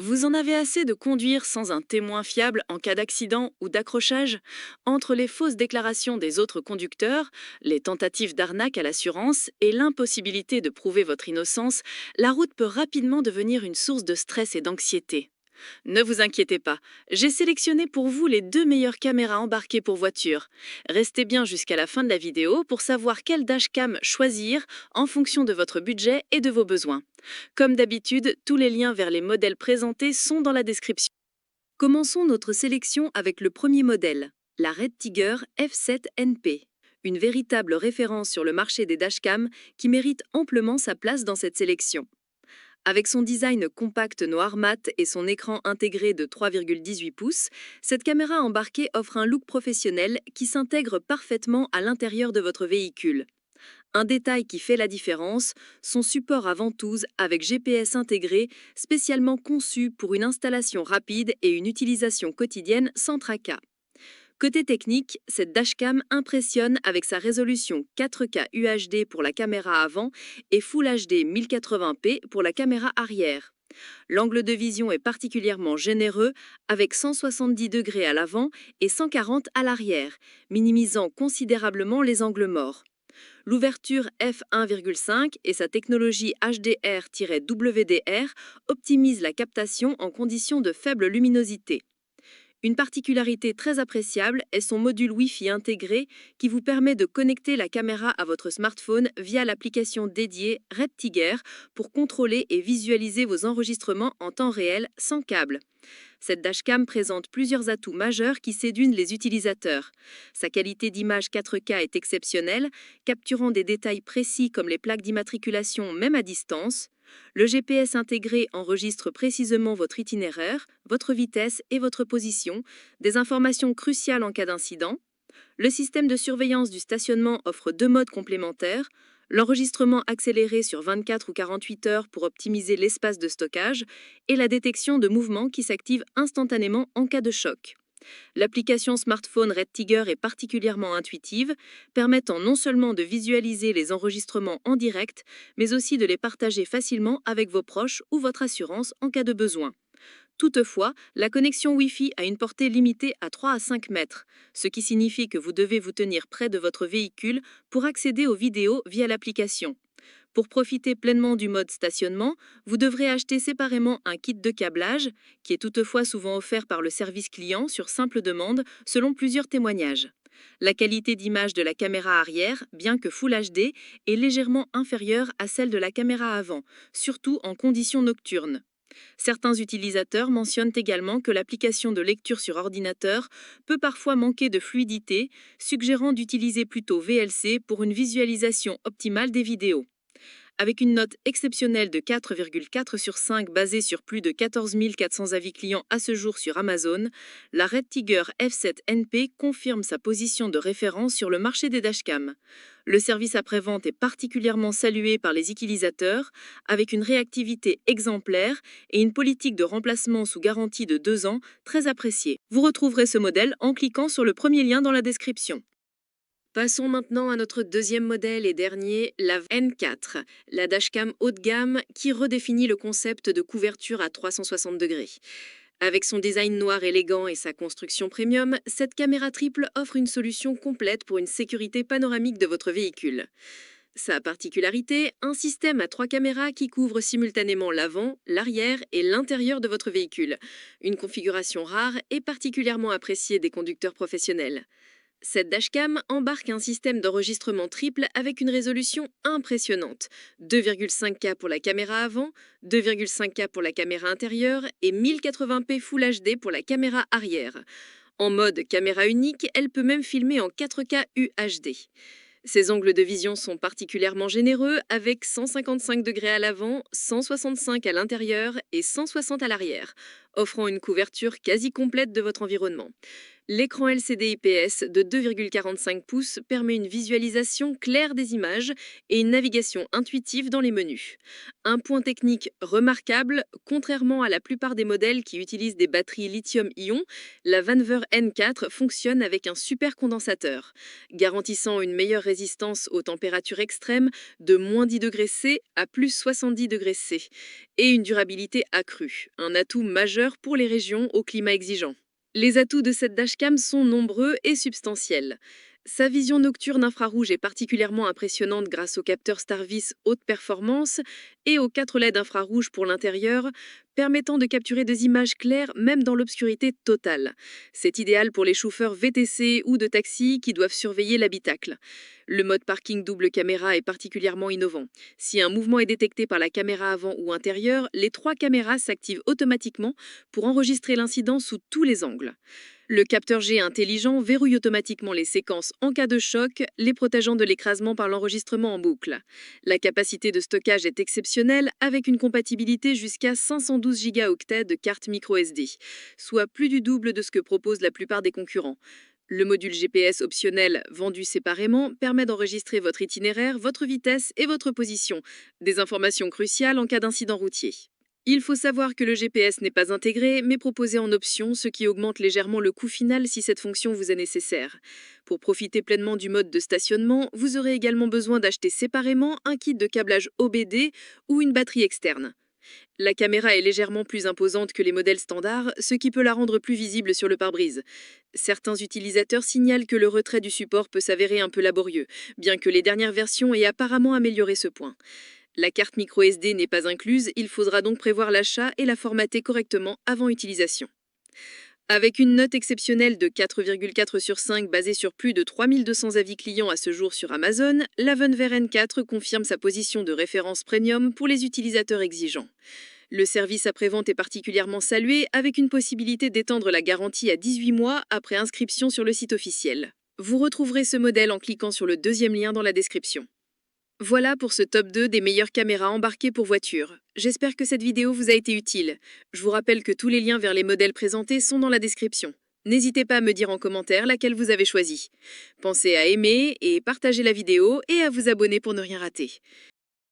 Vous en avez assez de conduire sans un témoin fiable en cas d'accident ou d'accrochage? Entre les fausses déclarations des autres conducteurs, les tentatives d'arnaque à l'assurance et l'impossibilité de prouver votre innocence, la route peut rapidement devenir une source de stress et d'anxiété. Ne vous inquiétez pas, j'ai sélectionné pour vous les deux meilleures caméras embarquées pour voiture. Restez bien jusqu'à la fin de la vidéo pour savoir quelle dashcam choisir en fonction de votre budget et de vos besoins. Comme d'habitude, tous les liens vers les modèles présentés sont dans la description. Commençons notre sélection avec le premier modèle, la Red Tiger F7 NP. Une véritable référence sur le marché des dashcams qui mérite amplement sa place dans cette sélection. Avec son design compact noir mat et son écran intégré de 3,18 pouces, cette caméra embarquée offre un look professionnel qui s'intègre parfaitement à l'intérieur de votre véhicule. Un détail qui fait la différence, son support à ventouse avec GPS intégré, spécialement conçu pour une installation rapide et une utilisation quotidienne sans tracas. Côté technique, cette dashcam impressionne avec sa résolution 4K UHD pour la caméra avant et Full HD 1080p pour la caméra arrière. L'angle de vision est particulièrement généreux avec 170 degrés à l'avant et 140 à l'arrière, minimisant considérablement les angles morts. L'ouverture f1,5 et sa technologie HDR-WDR optimisent la captation en conditions de faible luminosité. Une particularité très appréciable est son module Wi-Fi intégré qui vous permet de connecter la caméra à votre smartphone via l'application dédiée Red Tiger pour contrôler et visualiser vos enregistrements en temps réel sans câble. Cette dashcam présente plusieurs atouts majeurs qui séduisent les utilisateurs. Sa qualité d'image 4K est exceptionnelle, capturant des détails précis comme les plaques d'immatriculation même à distance. Le GPS intégré enregistre précisément votre itinéraire, votre vitesse et votre position, des informations cruciales en cas d'incident. Le système de surveillance du stationnement offre deux modes complémentaires, l'enregistrement accéléré sur 24 ou 48 heures pour optimiser l'espace de stockage et la détection de mouvements qui s'active instantanément en cas de choc. L'application smartphone Red Tiger est particulièrement intuitive, permettant non seulement de visualiser les enregistrements en direct, mais aussi de les partager facilement avec vos proches ou votre assurance en cas de besoin. Toutefois, la connexion Wi-Fi a une portée limitée à 3 à 5 mètres, ce qui signifie que vous devez vous tenir près de votre véhicule pour accéder aux vidéos via l'application. Pour profiter pleinement du mode stationnement, vous devrez acheter séparément un kit de câblage, qui est toutefois souvent offert par le service client sur simple demande, selon plusieurs témoignages. La qualité d'image de la caméra arrière, bien que Full HD, est légèrement inférieure à celle de la caméra avant, surtout en conditions nocturnes. Certains utilisateurs mentionnent également que l'application de lecture sur ordinateur peut parfois manquer de fluidité, suggérant d'utiliser plutôt VLC pour une visualisation optimale des vidéos. Avec une note exceptionnelle de 4,4 sur 5 basée sur plus de 14 400 avis clients à ce jour sur Amazon, la Red Tiger F7 NP confirme sa position de référence sur le marché des dashcams. Le service après-vente est particulièrement salué par les utilisateurs, avec une réactivité exemplaire et une politique de remplacement sous garantie de 2 ans très appréciée. Vous retrouverez ce modèle en cliquant sur le premier lien dans la description. Passons maintenant à notre deuxième modèle et dernier, la N4, la dashcam haut de gamme qui redéfinit le concept de couverture à 360 degrés. Avec son design noir élégant et sa construction premium, cette caméra triple offre une solution complète pour une sécurité panoramique de votre véhicule. Sa particularité, un système à 3 caméras qui couvre simultanément l'avant, l'arrière et l'intérieur de votre véhicule. Une configuration rare et particulièrement appréciée des conducteurs professionnels. Cette dashcam embarque un système d'enregistrement triple avec une résolution impressionnante. 2,5K pour la caméra avant, 2,5K pour la caméra intérieure et 1080p Full HD pour la caméra arrière. En mode caméra unique, elle peut même filmer en 4K UHD. Ses angles de vision sont particulièrement généreux avec 155 degrés à l'avant, 165 à l'intérieur et 160 à l'arrière, offrant une couverture quasi complète de votre environnement. L'écran LCD IPS de 2,45 pouces permet une visualisation claire des images et une navigation intuitive dans les menus. Un point technique remarquable, contrairement à la plupart des modèles qui utilisent des batteries lithium-ion, la Vanver N4 fonctionne avec un supercondensateur, garantissant une meilleure résistance aux températures extrêmes de -10 °C à +70 °C et une durabilité accrue, un atout majeur pour les régions au climat exigeant. Les atouts de cette dashcam sont nombreux et substantiels. Sa vision nocturne infrarouge est particulièrement impressionnante grâce au capteur Starvis haute performance et aux 4 LED infrarouges pour l'intérieur, permettant de capturer des images claires même dans l'obscurité totale. C'est idéal pour les chauffeurs VTC ou de taxi qui doivent surveiller l'habitacle. Le mode parking double caméra est particulièrement innovant. Si un mouvement est détecté par la caméra avant ou intérieure, les 3 caméras s'activent automatiquement pour enregistrer l'incident sous tous les angles. Le capteur G intelligent verrouille automatiquement les séquences en cas de choc, les protégeant de l'écrasement par l'enregistrement en boucle. La capacité de stockage est exceptionnelle avec une compatibilité jusqu'à 512 Go de carte microSD, soit plus du double de ce que proposent la plupart des concurrents. Le module GPS optionnel vendu séparément permet d'enregistrer votre itinéraire, votre vitesse et votre position, des informations cruciales en cas d'incident routier. Il faut savoir que le GPS n'est pas intégré, mais proposé en option, ce qui augmente légèrement le coût final si cette fonction vous est nécessaire. Pour profiter pleinement du mode de stationnement, vous aurez également besoin d'acheter séparément un kit de câblage OBD ou une batterie externe. La caméra est légèrement plus imposante que les modèles standards, ce qui peut la rendre plus visible sur le pare-brise. Certains utilisateurs signalent que le retrait du support peut s'avérer un peu laborieux, bien que les dernières versions aient apparemment amélioré ce point. La carte microSD n'est pas incluse, il faudra donc prévoir l'achat et la formater correctement avant utilisation. Avec une note exceptionnelle de 4,4 sur 5 basée sur plus de 3200 avis clients à ce jour sur Amazon, la Venver N4 confirme sa position de référence premium pour les utilisateurs exigeants. Le service après-vente est particulièrement salué avec une possibilité d'étendre la garantie à 18 mois après inscription sur le site officiel. Vous retrouverez ce modèle en cliquant sur le deuxième lien dans la description. Voilà pour ce top 2 des meilleures caméras embarquées pour voiture. J'espère que cette vidéo vous a été utile. Je vous rappelle que tous les liens vers les modèles présentés sont dans la description. N'hésitez pas à me dire en commentaire laquelle vous avez choisi. Pensez à aimer et partager la vidéo et à vous abonner pour ne rien rater.